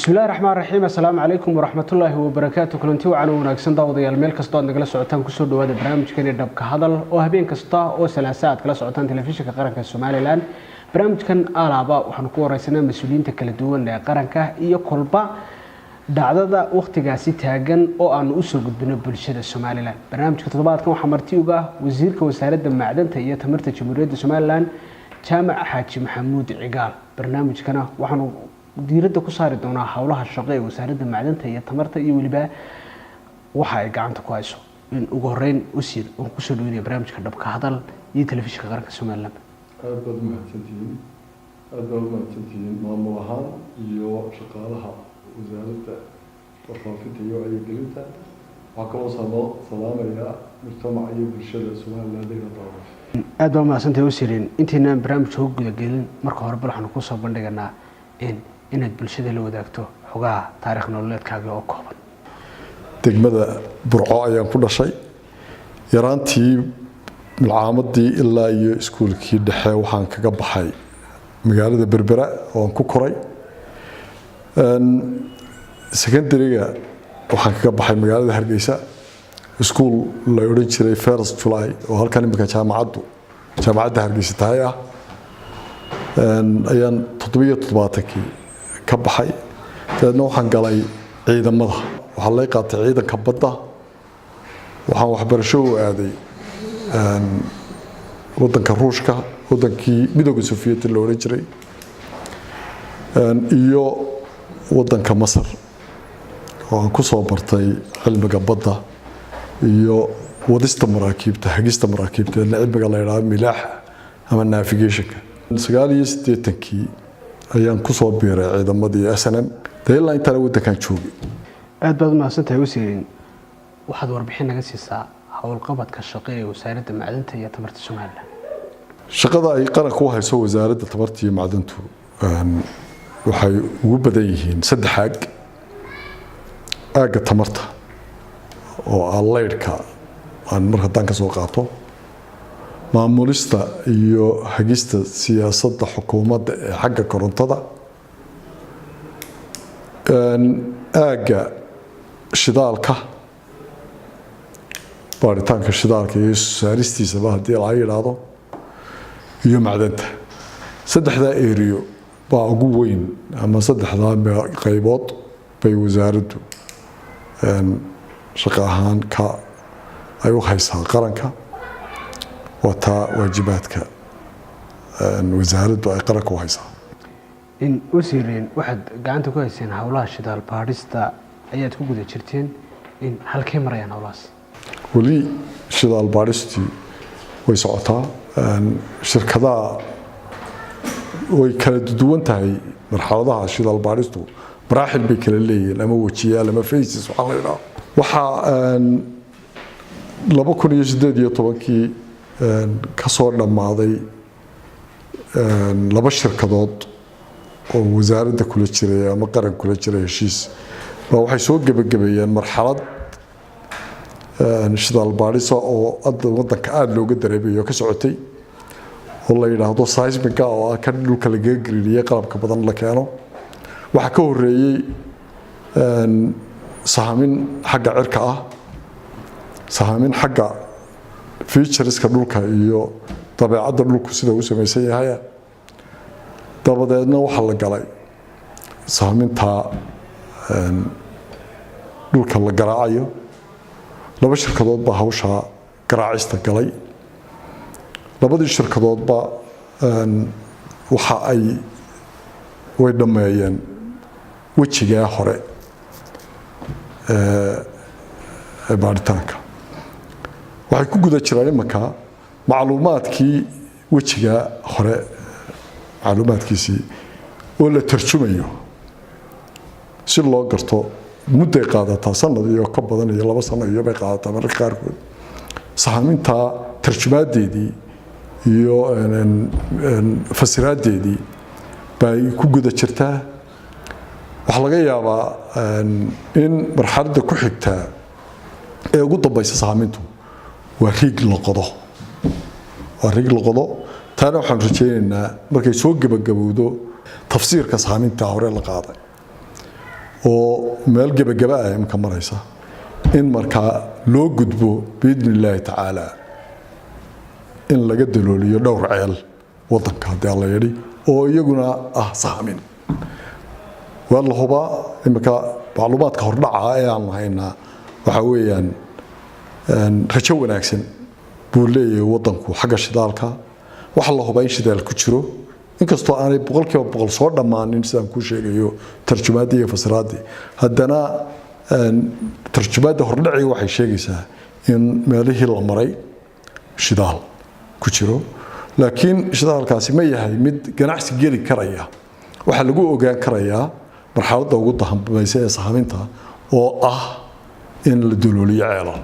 بسم الله الرحمن الرحيم السلام عليكم ورحمة الله وبركاته كلنتي وعنا وناكسن داوديال meel kasta oo nagala socotaan ku soo dhawaada barnaamijkan dhabka hadal oo habeen kasta oo salaasaad kala socotaan telefishinka qaranka Soomaaliland barnaamijkan alaaba waxaan ku wareysanaa mas'uuliyiinta kala duwan ee qaranka iyo kolba dhacdada waqtigaasi taagan oo aan u soo gudbino bulshada Soomaaliland barnaamijka toddobaadkan waxa marti uga wasiirka wasaaradda macdanta iyo tamarta Jamhuuriyadda Soomaaliland Jaamac Xaaji Maxamuud Cigaal barnaamijkana waxaan diiradda ku saari doonaa hawlaha shaqo ee wasaaradda macdanta iyo tamarta iyo waliba waxa ay gacanta ku hayso in ugu horeyn wasiir oo ku soo dhaweeyay barnaamijka dhabka hadal iyo telefishinka qaranka Soomaaliland aad baad mahadsantihiin maamul ahaan iyo shaqaalaha wasaaradda warfaafinta iyo wacyigelinta waxaa kaloo salaamaya mujtamaca iyo bulshada Soomaaliland ee daawan aad baa mahadsantahay wasiirin intiina barnaamijka ugu gudagelin marka hore bal waxaan ku soo bandhiganaa inaad bulshada la wadaagto xogaha taariikh nololeedkaaga oo kooban degmada Burco ayaan ku dhashay yaraantii milcaamadii ilaa iyo iskuulkii dhexe waxaan kaga baxay magaalada Berbera oo ku koray secondary-ga waxaan kaga baxay magaalada Hargeysa iskuul la oran jiray First July oo halkan imika jaamacadda Hargeysa tahay ayaan 77 ka baxay dadna waxaan galay ciidamada waxa la qaatay ciidanka badda waxaan waxbarasho u aaday wadanka Ruushka wadankii midowga Soviyeeti la oran jiray iyo wadanka Masar oo ku soo bartay cilmiga badda iyo wadista maraakiibta hagista maraakiibta cilmiga la yiraahdo milaax ama navigation-ka 89 ayaan ku soo biiray ciidamadii SNM ilaa inta wadankan joogay aad baad mahadsantahay wasiirin waxaad warbixin naga siisaa hawlqabadka shaqo ee wasaaradda macdanta iyo tamarta Soomaaliland shaqada ay qaranku u hayso wasaaradda tamarta iyo macdantu waxay ugu badan yihiin saddex aaga tamarta oo leydhka aan marka dan ka soo qaato maamulista iyo hagista siyaasadda xukuumadda ee xagga korontada aaga shidaalka baaritaanka shidaalka iyo saaristiisa hadii la yiraahdo iyo macdanta saddexda area baa ugu weyn ama saddexda qaybood bay wasaaraddu shaqo ahaan ka ay u haysaa qaranka wata waajibaadka wasaaraddu ay qaranka u haysaa in wasiirin waxaad gacanta ku hayseen hawlaha shidaal baarista ayaad ku guda jirteen in halkee marayaan hawlahaas wali shidaal baaristii way socotaa shirkadaha way kala duwan tahay marxaladaha shidaal baaristu maraaxil bay kala leeyihiin ama wajiyaal ama phases waxa la yiraahdo waxa 2018 ka soo dhamaaday laba shirkadood oo wasaaradda kula jiray ama qaran kula jiray heshiis waxay soo gabagabeeyeen marxalad shidaal baarisa oo wadanka aad looga dareemayo ka socotay oo la yiraahdo seismic oo kan dhulka laga geliyay qalabka badan la keeno waxa ka horeeyay sahamin xagga cirka sahamin xagga featureska dhulka iyo dabeecadda dhulku sida uu sameeyay yahay dabadeedna waxa la galay sahaminta dhulka la garaacayo laba shirkadood baa hawsha garaacista galay labadii shirkadood baa waxa ay way dhameeyeen wajiga hore baaritaanka waxay ku guda jiraan imanka macluumaadkii wajiga hore macluumaadkiisii oo la tarjumayo si loo garto muddo qaadataa sanad iyo ka badan iyo 2 sano iyo bay qaadataa marka qaarkood sahaminta tarjumaadeedii iyo fasiraadeedii bay ku guda jirtaa waxa laga yaabaa in marxaladda ku xigta ee ugu dambaysa sahamintu waa riig la qodo taana waxaan rajaynaynaa markay soo gabagabowdo tafsiirka sahaminta hore la qaaday oo meel gebagaba ah imka maraysa in markaa loo gudbo biidni illaahi tacaala in laga dalooliyo dhowr ceel wadanka haddii alla yidhi oo iyaguna ah sahmin waa la hubaa imika macluumaadka hordhaca ee aan haynaa waxaa weeyaan rajo wanaagsan buu leeyahay wadanku xagga shidaalka waxa la hubaa in shidaal ku jiro inkastoo aanay boqolkiiba boqol soo dhammaanin sidaan kuu sheegayo tarjumaaddii iyo fasiraaddii haddana tarjumaadda hordhacii waxay sheegaysaa in meelihii la maray shidaal ku jiro laakiin shidaalkaasi ma yahay mid ganacsi geli karaya waxaa lagu ogaan karayaa marxaladda ugu dambaysa ee sahminta oo ah in la dalooliyo ceelal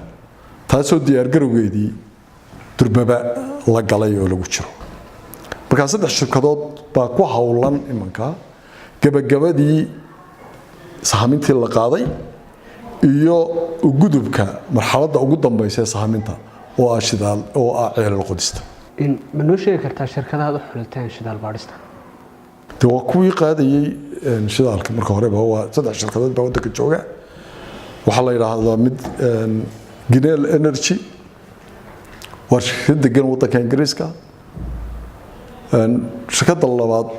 taasoo diyaargarowgeedii durbaba la galay oo lagu jiro markaa 3 shirkadood baa ku howlan imanka gabagabadii sahmintii la qaaday iyo gudubka marxaladda ugu dambaysa ee sahminta oo ah shidaal oo ah ceelal qodista in ma noo sheegi kartaa shirkadaha u xulteen shidaal baadhista waa kuwii qaadayay shidaalka marka horeba waa 3 shirkadood baa wadanka jooga waxaa la yiraahdaa mid Genel Energy waa shirkad degan wadanka Ingiriiska shirkadda labaad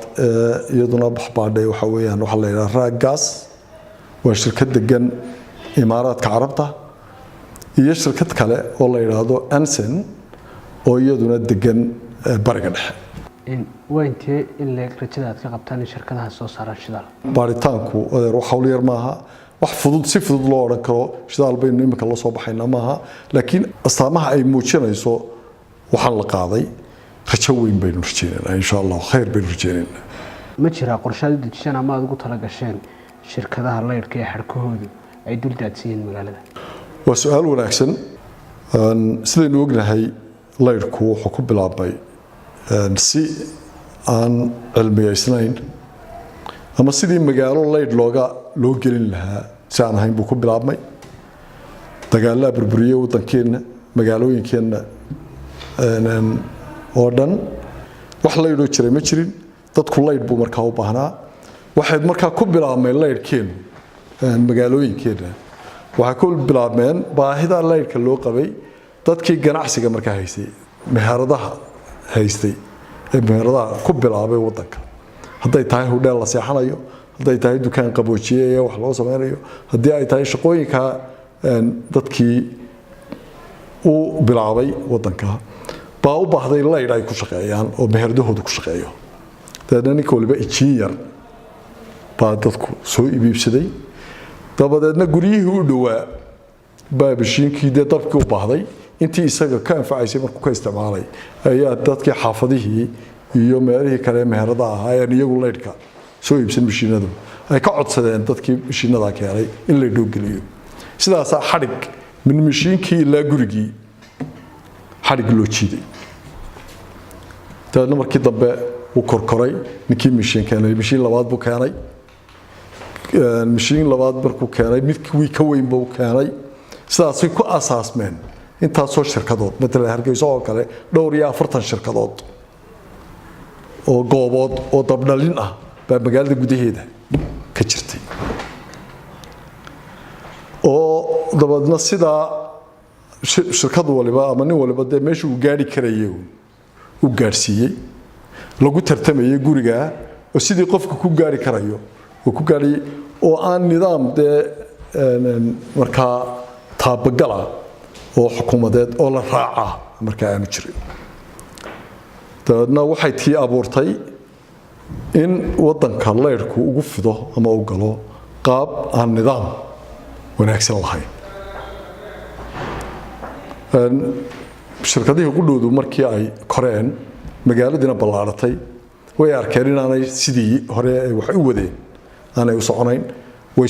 iyaduna baxbaadhay waxa weeyaan waxa la yiraahdaa Ragas waa shirkad degan Imaaraadka Carabta iyo shirkad kale oo la yiraahdo Ansen oo iyaduna degan bariga dhexe in wayntii in la rajada aad ka qabtaan shirkadaha soo saara shidaal baaritaanku wax hawl yar maaha wax fudud si fudud loo oran karo shidaal baynu imika la soo baxayna maaha laakiin astaamaha ay muujinayso waxaan la qaaday rajo weyn baynu rajaynaynaa insha Allah khayr baynu rajaynaynaa ma jira qorshaad dejisana ama aad ugu tala gasheen shirkadaha leyrka ee xarkahoodu ay dul daadsiin magaalada waa su'aal wanaagsan sidaynu ognahay leyrku wuxuu ku bilaabmay si aan cilmiyeysnayn ama sidii magaalo leyr loo gelin lahaa si aan ahayn buu ku bilaabmay dagaalada burburiyay wadankeena magaalooyinkeena oo dhan wax leyroo jiray ma jirin dadku leyr buu markaa u baahnaa waxay markaa ku bilaabmay leyrkeenu magaalooyinkeena waxay ku bilaabmeen baahida leyrka loo qabay dadkii ganacsiga markaa haystay meheradaha haystay ee meheradaha ku bilaabay wadanka hadday tahay hudheel la seexanayo hadday tahay dukaan qaboojiye ee wax loo sameeyo haddii ay tahay shaqooyinka dadkii uu bilaabay wadanka baa u baahday leyr ay ku shaqeeyaan oo meheradahoodu ku shaqeeyo dadna ninka waliba engineer baa dadku soo iibsaday dabadeedna guryihii u dhawaa baa bishiinkii dabkii u baahday intii isaga ka anfacaysay markuu ka isticmaalay ayaa dadkii xaafadihii iyo meelihii kale meheradaha ahaa ee iyagu leyrka soo iibsan mishiinadu ay ka codsadeen dadkii mishiinada keenay in la dhowgeliyo sidaas xarig min mishiinkii ilaa gurigii xarig loo jiiday taana markii dambe uu korkoray ninkii mishiin keenay mishiin labaad buu keenay mishiin labaad markuu keenay midkii ka weyn buu keenay sidaas ku asaasmeen intaasoo shirkadood mesela Hargeysa oo kale dhowr iyo 40 shirkadood oo goobood oo dabdhalin ah baa magaalada gudaheeda ka jirtay oo dabadna sida shirkad waliba ama nin waliba de meesha uu gaari karayo u gaarsiiyay lagu tartamayay guriga oo sidii qofku ku gaari karayo oo ku gaari oo aan nidaam de markaa taabagala oo xukuumadeed oo la raaca markaa aanu jirin dadna waxay tii abuurtay in wadanka leyrku ugu fido ama u galo qaab aan nidaam wanaagsan lahayn shirkadihii qudhoodu markii ay koreen magaaladina ballaaratay way arkeen inaanay sidii hore ay wax u wadeen aanay u soconayn way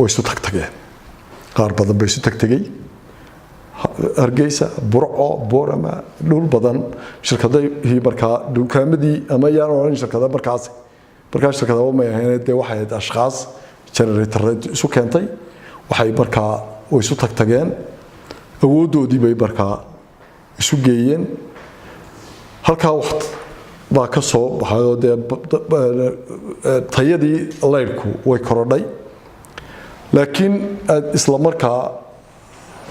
isu tagtageen qaar badan bay isu tagtagay Hargeysa Burco Boorama dhul badan shirkadihii markaa dukaamadii ama yaan oran shirkada markaas shirkadaha ma ahayn waxay ashqaas generator isu keentay waxay markaa isu tagtageen awoodoodii bay markaa isu geeyeen halkaa waqti baa ka soo baxay tayadii leyrku way korodhay laakiin isla markaa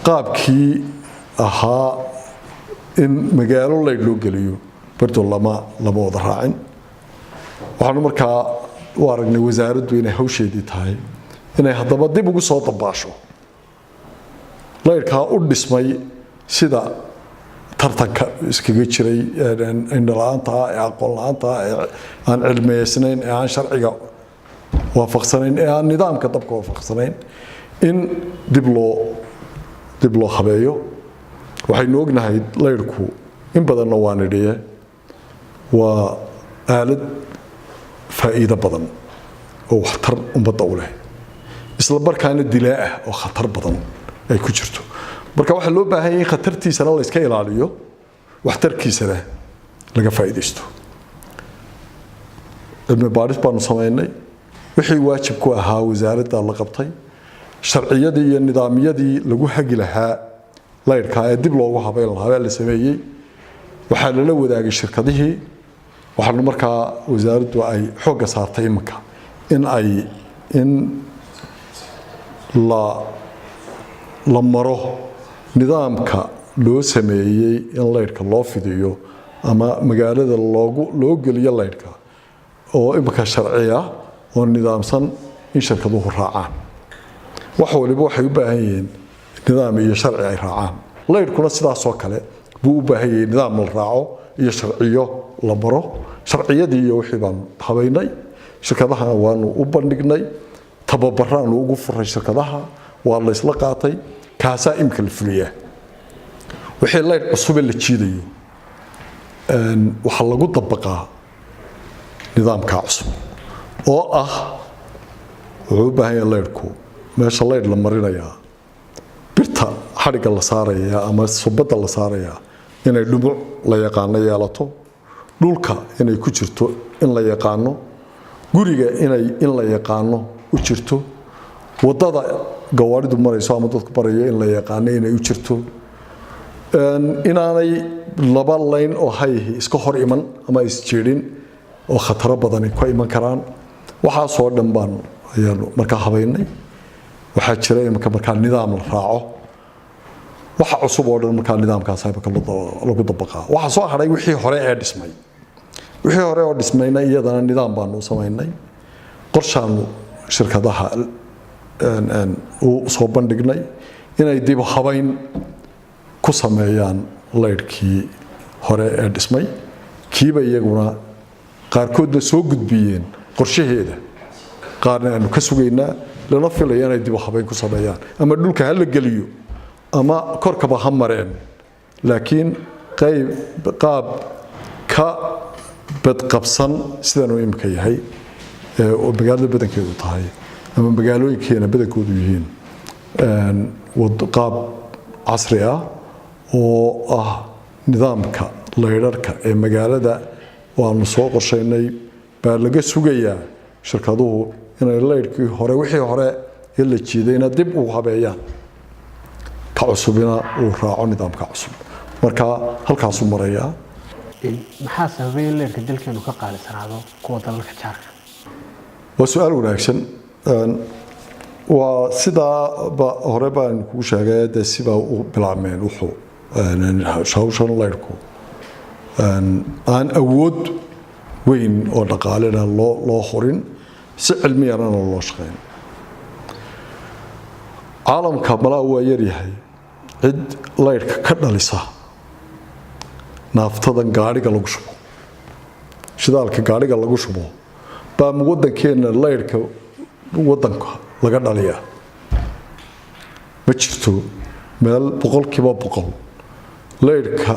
qaabkii ahaa in magaalo laydh loo geliyo bardo lama wada raacin waxaanu markaa u aragnay wasaaraddu inay hawsheedii tahay inay haddaba dib ugu soo dabaasho laydhkaa u dhismay sida tartanka iskaga jiray indhala-aanta ee aqoon la-aanta ee aan cilmiyeysnayn ee aan sharciga waafaqsanayn ee aan nidaamka dabka waafaqsanayn in dib loo habeeyo waxaynu ognahay laydhku in badanna waa nidhiye waa aalad faa'iido badan oo waxtar ummadda u leh isla markaana dilaa ah oo khatar badan ay ku jirto marka waxaa loo baahan yahay in khatartiisana la iska ilaaliyo waxtarkiisana laga faa'iidaysto cilmi baadhis baanu samaynay wixii waajib ku ahaa wasaaradda la qabtay sharciyadii iyo nidaamyadii lagu hagi lahaa laydhkaa ee dib loogu habeyn lahaa la sameeyey waxaa lala wadaagay shirkadihii waxaanu markaa wasaaraddu ay xoogga saartay iminka in la maro nidaamka loo sameeyey in laydhka loo fidiyo ama magaalada loo geliyo laydhka oo iminka sharciya oo nidaamsan in shirkaduhu raacaan wax waliba waxay u baahan yihiin nidaam iyo sharci ay raacaan laydhkuna sidaasoo kale buu u baahan yahay nidaam la raaco iyo sharciyo la maro sharciyadii iyo wixii baan habaynay shirkadaha waanu u bandhignay tababaraanu ugu furay shirkadaha waa la isla qaatay kaasaa imika la fuliyaa wixii laydh cusube la jiidayo waxaa lagu dabaqaa nidaamkaa cusub oo ah wuxuu u baahan yahay laydhku meesha laydh la marinayaa birta xadhigga la saaraya ama subadda la saaraya inay dhumuc la yaqaano yeelato dhulka inay ku jirto in la yaqaano guriga in la yaqaano u jirto wadada gawaaridu marayso ama dadku barayo in la yaqaano inay u jirto inaanay laba layn oo hayhi iska hor iman ama isjeedhin oo khataro badan ka iman karaan waxaasoo dhan baan ayaanu markaa habaynay waxaa jira imika markaa nidaam la raaco waxa cusub oo dhan markaa nidaamkaas lagu dabaqaa waxaa soo hadhay wixii hore ee dhismay wixii hore oo dhismayna iyadana nidaam baanu u samaynay qorshaanu shirkadaha u soo bandhignay inay dib habayn ku sameeyaan laydhkii hore ee dhismay kiiba iyaguna qaarkoodna soo gudbiyeen qorshaheeda qaarna aanu ka sugaynaa lana filaya inay dib habayn ku sameeyaan ama dhulka ha la geliyo ama korkaba ha mareen laakiin qaab ka badqabsan sidaanu imika yahay oo magaalada badankeedu tahay ama magaalooyinkeena badankoodu yihiin qaab casri ah oo ah nidaamka laydharka ee magaalada waanu soo qorshaynay baa laga sugayaa shirkaduhu inay laydhkii hore wixii hore ee la jiidayna dib u habeeyaan ka cusubina uu raaco nidaamka cusub marka halkaasuu marayaa maxaa sababay in laydhka dalkeenu ka qaalisanaado kuwa dalalka jaarka waa su-aal wanaagsan waa sidaa hore baan kugu sheegay dee sibaa u bilaabmeen wuxuu hawshan laydhku aan awood weyn oo dhaqaalena loo horin si cilmiyarana loo shaqeyn caalamka malaa waa yaryahay cid laydhka ka dhalisa naaftadan gaadhiga lagu shubo shidaalka gaadhiga lagu shubo baa wadankeena laydhka wadanka laga dhaliyaa ma jirto meel 100% laydhka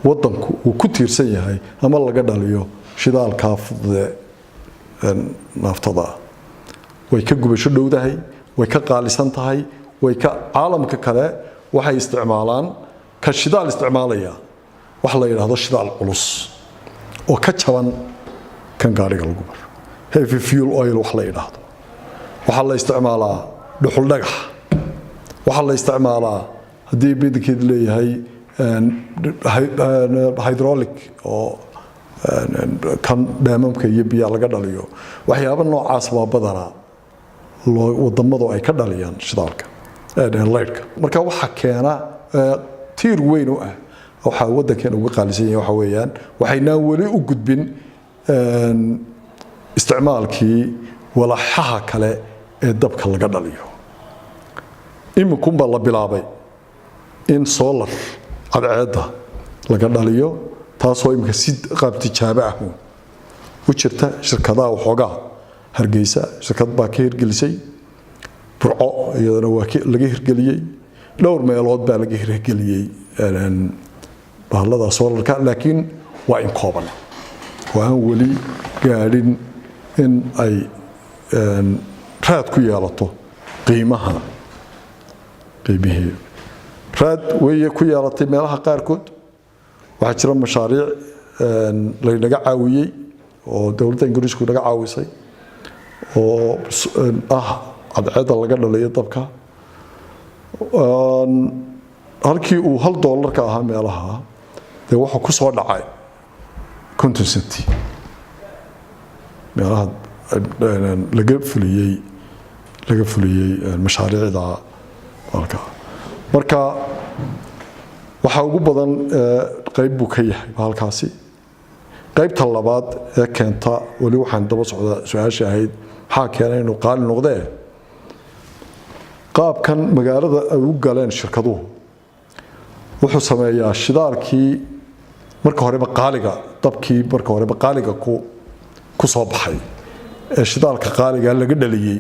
wadanku uu ku tiirsan yahay ama laga dhaliyo shidaalka fudud naaftada way ka gubasho dhowdahay way ka qaalisan tahay way ka caalamka kale waxay isticmaalaan ka shidaal isticmaalaya wax la yiraahdo shidaal culus oo ka jaban kan gaariga lagu maro heavy fuel oil wax la yiraahdo waxa la isticmaalaa dhuxul dhagax waxa la isticmaalaa hadii bidkeed leeyahay hydraulic oo kan dhaamamka iyo biyo laga dhaliyo waxyaabo noocaas waa badana wadamadu ay ka dhaliyaan shidaalka leyrka marka waxa keena tiir weyn u ah waxa wadankan uga qaalisan yahay waxa weeyaan waxaynaan wali u gudbin isticmaalkii walaxaha kale ee dabka laga dhaliyo iminku baa la bilaabay in solar cadceeda laga dhaliyo taasoo imika si qaab tijaabo ah u jirta shirkadaha waxoogaa Hargeysa shirkad baa ka hirgelisay burco iyadana waa laga hirgeliyay dhowr meelood baa laga hirgeliyay bahalada solarka laakiin waa in kooban waan wali gaadhin in ay raad ku yeelato qiimihii raad way ku yeelatay meelaha qaarkood waxa jira mashaariic la naga caawiyay oo dawladda Ingiriisku naga caawisay oo cadceeda laga dhaliyo dabka halkii uu $1 ka ahaa meelaha waxa ku soo dhacay contency meelaha laga fuliyay mashaariicda halka marka waxa ugu badan qayb buu ka yahay halkaasi qaybta labaad ee keenta wali waxaan daba socdaa su'aasha ahayd waxa keenay inuu qaali noqdee qaabkan magaalada ay u galeen shirkaduhu wuxuu sameeyaa shidaalkii marka hore qaaliga dabkii marka hore qaaliga ku soo baxay ee shidaalka qaaliga laga dhaliyay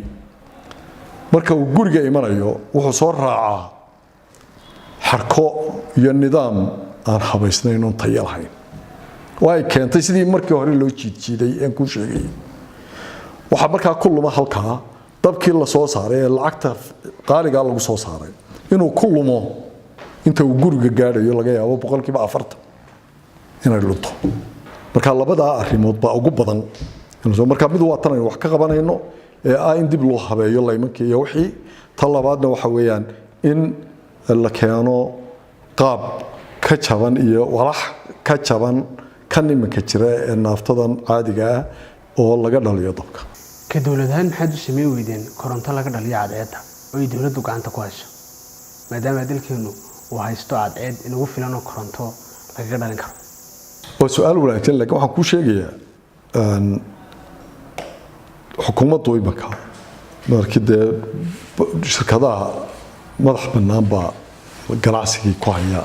marka uu guriga imanayo wuxuu soo raacaa xarko iyo nidaam aan habaysnayn oo tayo lahayn way keentay sidii markii hore loo jiiday aan ku sheegay waxa markaa ku luma halka dabkii la soo saaray ee lacagta qaaliga lagu soo saaray inuu ku lumo inta uu guriga gaarayo laga yaabo 40% inay lunto marka labada arrimood baa ugu badan marka mid waa tan wax ka qabanayno ee in dib loo habeeyo laymanka iyo wixii talabaadna waxa weeyaan in la keeno qaab ka jaban iyo walax ka jaban kan iminka jira ee naaftadan caadiga ah oo laga dhaliyo dabka ka dawladahan maxay u sameeyay weydeen koronto laga dhaliyo cadceeda oo dawladdu gacanta ku hayso maadaama dalkeenu uu haysto cadceed inagu filan oo koronto laga dhalin karo oo su'aal wanaagsan laakiin waxaan ku sheegayaa xukuumaddu iminka markii shirkadaha madax bannaan baa ganacsigii ku haya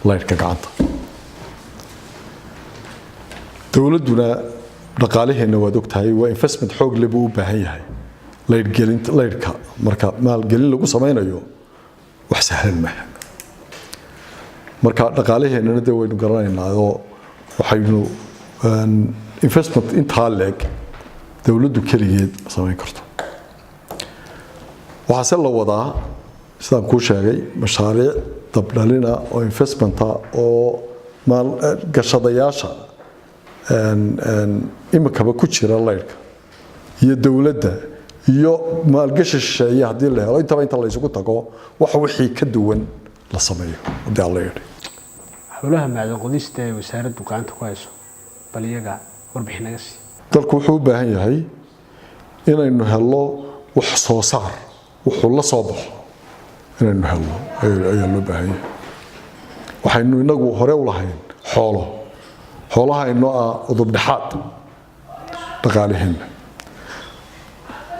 leyrka gacanta dawladduna dhaqaalaheena waad ogtahay waa investment xoog leh buu u baahan yahay leyrka marka maalgelin lagu samaynayo wax sahlan maaha marka dhaqaalaheena waynu garanaynaa oo waxaynu investment intaa leeg dawladdu kaligeed samayn karto waxaa la wadaa sidaan ku sheegay mashaariic dabdhalina oo investmenta oo maal gashadayaasha imikaba ku jira leyrka iyo dawladda iyo maalgashi shisheeye haddii la helo inta la isugu tago wax wixii ka duwan la sameeyo haddii alla yidhi howlaha macdan qodista ee wasaaraddu gacanta ku hayso bal iyaga warbixin naga sii dalku wuxuu u baahan yahay inaynu helo wax soo saar wuxuu la soo baxo inaynu helo ayaa loo baahan yahay waxaynu inagu hore u lahayn xoolaha inoo udub dhaxaad dhaqaalaheena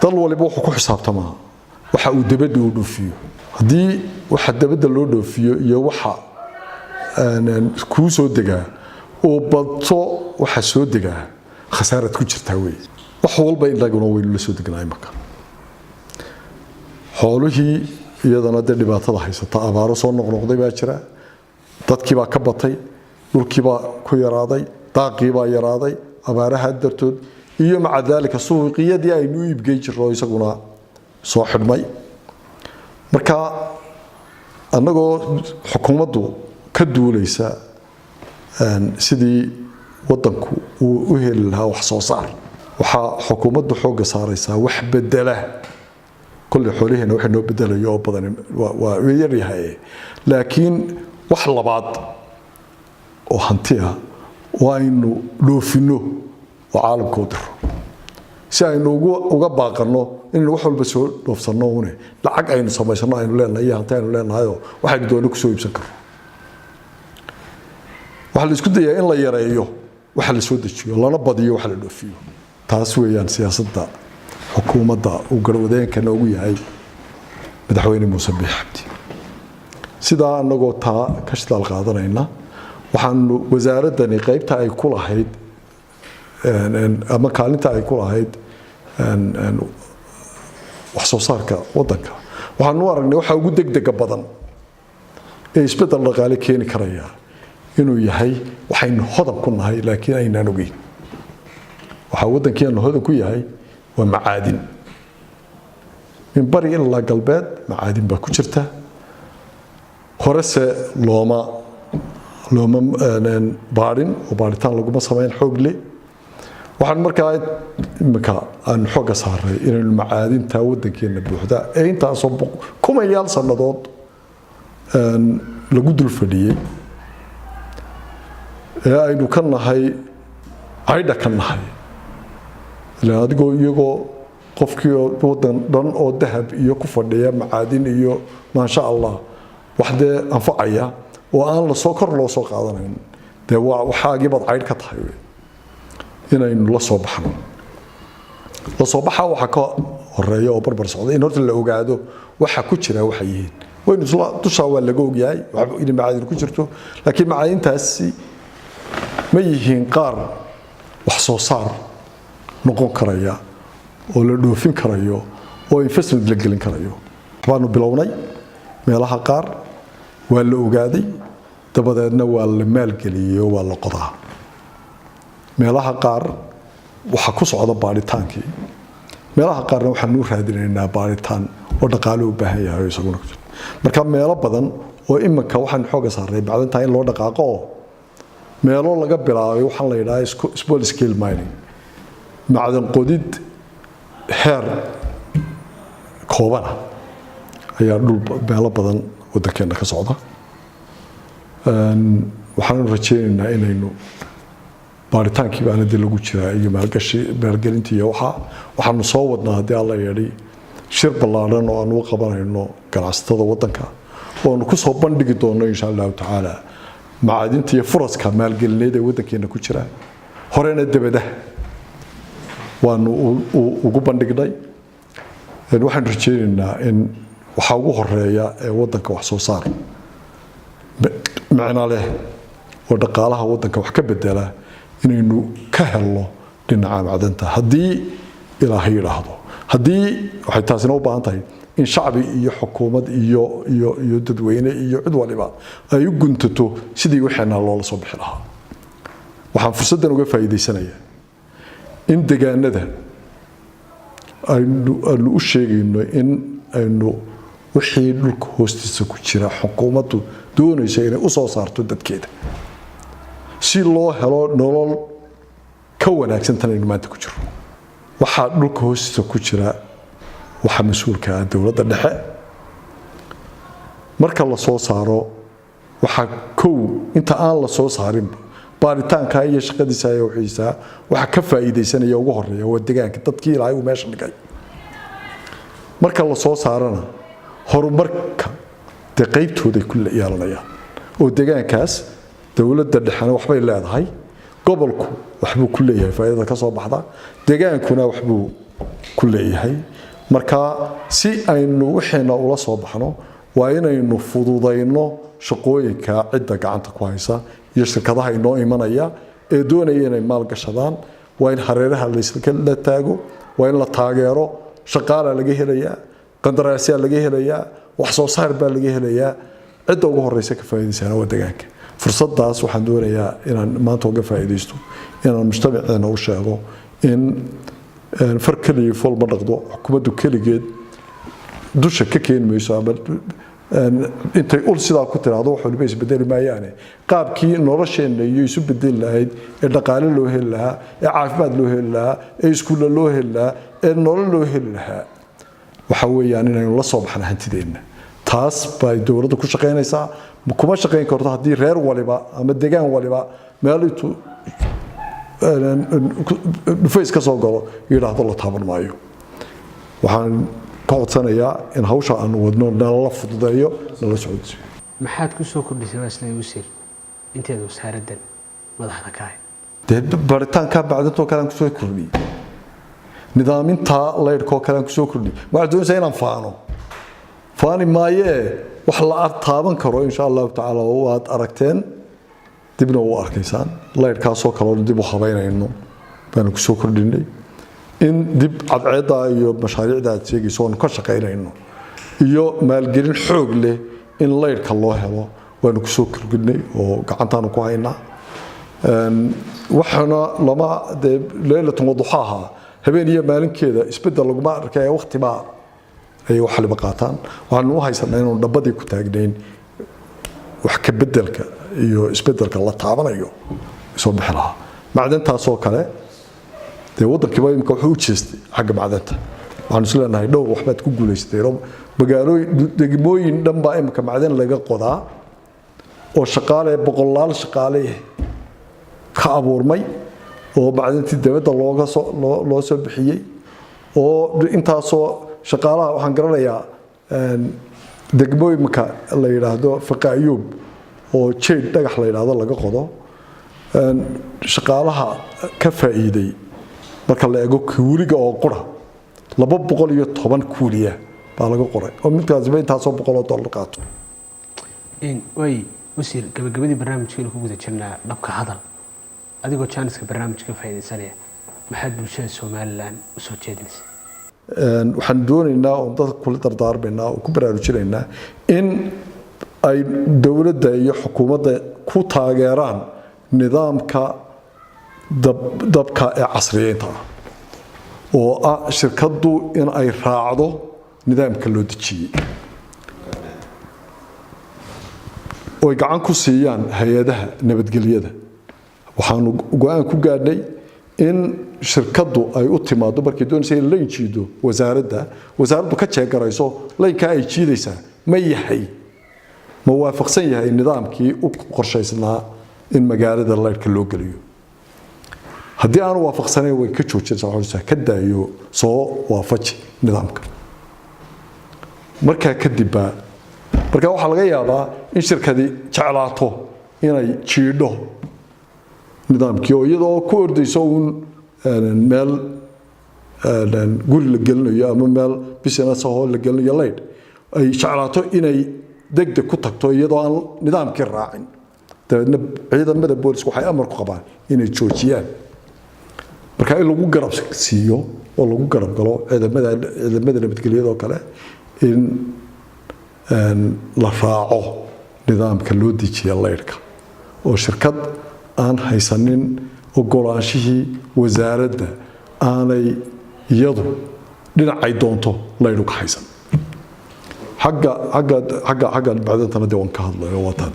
dal waliba wuxuu ku xisaabtamaa waxa uu dabadda u dhoofiyo haddii waxa dabadda loo dhoofiyo iyo waxa kuu soo degaa oo badto waxa soo degaa khasaarad ku jirtaa weey wax walba inaguna waynu la soo degnaa imaka xoolihii iyadana dhibaatada haysata abaaro soo noqnoqday baa jira dadkii baa ka batay dhulkii baa ku yaraaday daaqii baa yaraaday abaaraha dartood iyo maca dalika suuqiyadii aynu iibgey jirro isaguna soo xidhmay marka annagoo xukuumaddu ka duulaysa sidii wadanku uu u heli lahaa wax soo saar waxaa xukuumaddu xoogga saaraysaa wax bedela kulli xoolihiina waxa noo bedelayo oo badan waa yar yahay laakiin wax labaad oo hanti ah waa inuu dhoofino oo caalamka u diro si aynu uga baaqano in wax walba soo dhoofsano une lacag aynu samaysano aynu leenahay hanti aynu leenahay waxaynu doonno ku soo iibsan karno waxa la isku dayaa in la yareeyo waxa la soo dejiyo lana badiyo waxa la dhoofiyo taas weeyaan siyaasadda xukuumadda uu garwadeenka noogu yahay madaxweyne Muuse Biixi Cabdi sidaa anagoo taa ka shaqal qaadanayna waxaan wasaaradani qaybta ay ku lahayd ama kaalinta ay ku lahayd wax soo saarka wadanka waxaan u aragnay waxa ugu degdeg badan ee isbedel dhaqaale keeni karaya inuu yahay waxaynu hodan ku nahay laakiin aynaan ogeyn waxa wadankeenu hodan ku yahay waa macaadin min bari ilaa galbeed macaadin baa ku jirta horese looma baarin oo baaritaan laguma sameyn xoog leh waxaan markaa imika aan xooga saaray inaynu macaadinta wadankeena buuxda ee intaasoo kumayaal sannadood lagu dul fadhiyey ee aynu ka nahay caydha ka nahay ilaa adigoo iyagoo qofkii wadan dhan oo dahab iyo ku fadhiya macaadin iyo maasha Allah waxde anfacaya oo aan la soo kor loo soo qaadanayn de waxaagii bad cayd ka tahay inaynu la soo baxno la soo baxa waxa ka horeeyo oo barbar socda in horta la ogaado waxa ku jira waxa yihiin waynu dusha waa laga ogyahay waxa in macaadin ku jirto laakiin macaadintaasi ma yihiin qaar wax soo saar noqon karaya oo la dhoofin karayo oo investment la gelin karayo waxaanu bilownay meelaha qaar waa la ogaaday dabadeedna waa la maalgeliyay oo waa la qodaa meelaha qaar waxa ku socda baaritaankii meelaha qaarna waxaanu raadinaynaa baaritaan oo dhaqaale u baahan yahay isaguna marka meelo badan oo imanka waxaan xooga saaray bacdinta in loo dhaqaaqo meelo laga bilaabay waxaan la yiraahdaa small scale mining macdan qodid heer kooban ayaa dhul meelo badan wadankeena ka socda waxaan rajaynaynaa inaynu baaritaankii baana dib lagu jiraa iyo maalgelintii waxaanu soo wadnaa haddii alla yeedhay shir ballaaran oo aanu u qabanayno ganacsatada wadanka oo aanu ku soo bandhigi doono insha allahu tacaala macaadinta iyo furaska maalgelineed ee wadankeena ku jira horena dabadaha waanu ugu bandhignay waxaan rajaynaynaa in waxa ugu horeeya ee wadanka wax soo saar macna leh oo dhaqaalaha wadanka wax ka bedela inaynu ka helno dhinaca macdanta haddii ilaahay yiraahdo haddii waxay taasina u baahan tahay in shacbi iyo xukuumad iyo dadweyne iyo cid waliba ay u guntato sidii waxaana loola soo bixi lahaa waxaan fursadan uga faa'iideysanayaa in deegaanada aynu u sheegayno in aynu wixii dhulka hoostiisa ku jira xukuumaddu doonaysa inay u soo saarto dadkeeda si loo helo nolol ka wanaagsan tan aynu maanta ku jiro waxaa dhulka hoostiisa ku jira waxa mas'uulka ah dawladda dhexe marka la soo saaro waxa inta aan la soo saarin baaritaanka iyo shaqadiisa ay waxiisa waxa ka faa'iideysanaya ugu horeeya waa deegaanka dadkii ilaahay uu meesha dhigay marka la soo saarana horumarka qaybtooda ku yeelanayaan oo deegaankaas dawladda dhexana waxbay leedahay gobolku waxbuu ku leeyahay faa'iidada ka soo baxda deegaankuna waxbuu ku leeyahay marka si aynu waxeena ula soo baxno waa inaynu fududayno shaqooyinka cidda gacanta ku haysa iyo shirkadaha inoo imanaya ee doonaya inay maal gashadaan waa in hareeraha la taago waa in la taageero shaqaale laga helayaa qandaraasyo laga helayaa wax soo saar baa laga helayaa cidda ugu horeysa ka faa'iideysana waa deegaanka fursadaas waxaan doonayaa inaan maanta uga faa'iideysto inaan mujtamaceena u sheego in farkaliyo fol ma dhaqdo xukuumaddu kaligeed dusha ka keenmayso ama intay ul sidaa ku tiraahdo wax waliba isbedeli maayaane qaabkii nolosheena iyo isu bedeli lahayd ee dhaqaale loo heli lahaa ee caafimaad loo heli lahaa ee iskuulla loo heli lahaa ee nolol loo heli lahaa waxa weeyaan inaynu la soo baxno hantideenna taas bay dawladda ku shaqaynaysaa kuma shaqayn karto haddii reer waliba ama deegaan waliba meel intuu dhufays ka soo galo yidhaahdo la taaban maayo waxaan ka codsanayaa in hawsha aan wadno nala fududeeyo nala socodsiiyo maxaad ku soo kordhisay waasla wasiir inteeda wasaaraddan madaxda ka ahay dee baaritaanka bacdintoo kale aan kusoo kordhiyey nidaaminta laydhkoo kale aan kusoo kordhiyey waxaad doonaysaa inaan faani maayee wax la taaban karo insha allahu tacaala waad aragteen dibna u arkaysaan laydhkaasoo kale dib u habaynayno baanu kusoo kordhinay in dib cadceedda iyo mashaariicda aad sheegayso oonu ka shaqaynayno iyo maalgelin xoog leh in laydhka loo helo waanu kusoo kordhinay oo gacantaanu ku haynaa waxaana lama dee leylatan waduxaaha habeen iyo maalinkeeda isbedel laguma arkaya waqtibaa ay wax liba qaataan waxaanu u haysanaa inaanu dhabbadii ku taagnayn wax ka bedelka iyo isbedelka la taabanayo soo bixi lahaa macdantaasoo kale dee waddankiiba imika wuxuu u jeestay xagga macdanta waxaanu isleenahay dhowr waxbaad ku guulaysatay magaalooyin degmooyin dhan baa imika macdan laga qodaa oo shaqaale boqolaal shaqaale ka abuurmay oo macdantii dawladda loo soo bixiyey oo intaasoo shaqaalaha waxaan garanayaa degmooyinka la yidhaahdo Faqa Ayuub oo jeed dhagax la yidhaahdo laga qodo shaqaalaha ka faa'iiday marka la eego kuuliga oo qura 210 kuuliya baa laga qoray oo midkaasba intaasoo $100 qaato way wasiir gabagabadii barnaamijkeena ku guda jirnaa dhabka hadal adigoo jaaniska barnaamijka faa'iideysanaya maxaad bulshada Soomaaliland u soo jeedinaysaa waxaan doonaynaa oo dadka kula dardaarmaynaa oo ku baraarujinaynaa in ay dawladda iyo xukuumadda ku taageeraan nidaamka dabka ee casriyeynta oo ah shirkaddu in ay raacdo nidaamka loo dejiyey oo ay gacan ku siiyaan hay'adaha nabadgelyada waxaanu go'aan ku gaadhnay in shirkaddu ay u timaado markii doonaysa in la jiido wasaaraddu ka jeegarayso laynka ay jiidaysaa ma yahay ma waafaqsan yahay nidaamkii u qorshaysnaa in magaalada laydhka loo geliyo haddii aanu waafaqsanayn way ka joojinaysaa ka daayo soo waafaji nidaamka markaa kadib marka waxaa laga yaabaa in shirkadi jeclaato inay jiidho nidaamkii oo iyadoo ku ordayso uun meel guri la gelinayo ama meel business oo la gelinayo laydh ay jeclaato inay degdeg ku tagto iyadoo aan nidaamkii raacin dabeedna ciidamada booliska waxay amar ku qabaan inay joojiyaan marka in lagu garab siiyo oo lagu garab galo ciidamada nabadgelyada oo kale in la raaco nidaamka loo dejiya laydhka oo shirkad aan haysanin ogolaanshihii wasaaradda aanay iyadu dhinacay doonto laydhu ka haysan xagga bacdantana dee waan ka hadlayo watan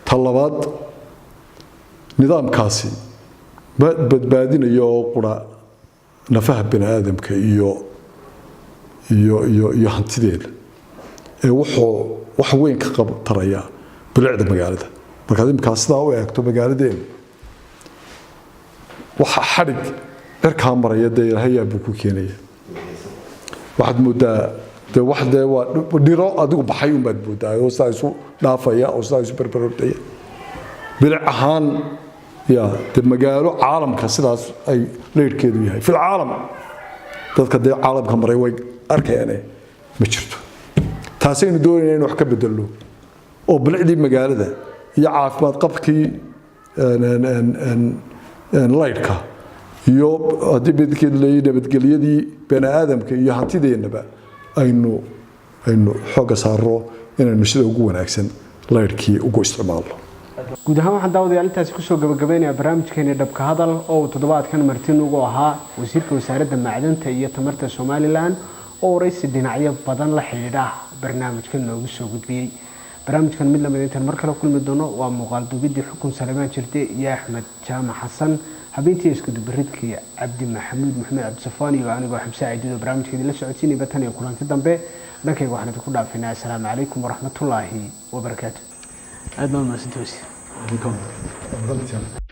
ta labaad nidaamkaasi badbaadinayo oo qura nafaha bini aadamka iyo hantideeda ee wuxuu wax weyn ka qabtaraya bilicda magaalada markaad imkaa sidaa u eegto magaaladeena waxa xadhig cirkaa maraya dee ilaahay buu ku keenaya waxaad moodaa dee wax dee waa dhiro adigu baxay unbaad moodaa oo sidaa isu dhaafaya oo sidaa isu barbaroortaya bilic ahaan yaa dee magaalo caalamka sidaas ay leyrhkeedu yahay fil caalam dadka dee caalamka maray way arkayaane ma jirto taasaynu doonayna in wax ka bedelno oo bilicdii magaalada iyo caafimaad qabkii laydhka iyo haddii midkeed leeyahay nabadgelyadii bani aadamka iyo hantideennaba aynu xooga saarno inaynu sida ugu wanaagsan laydhkii ugu isticmaalno guud ahaan waxaan daawadayaal intaasi kusoo gabagabeynayaa barnaamijkeena dhabka hadal oo uu toddobaadkan martin ugu ahaa wasiirka wasaaradda macdanta iyo tamarta Somaliland oo waraysi dhinacyo badan la xiriira barnaamijkan noogu soo gudbiyey barnaamijkan mid lamid intaan mar kale kulmi doono waa muuqaal duubidii xukun Salmaan Jirde iyo Axmed Jaamac Xasan habeentii isku dubaridkii Cabdi Maxamuud Maxamed Cabdi Safaani iyo anigoo Xamse Ciidido barnaamijkeena la socodsiinay batan iyo kulanti dambe dhankayga waxaan idinku dhaafinaa assalaamu calaykum waraxmatullaahi wabarakaatuh aad baan mahadsantahay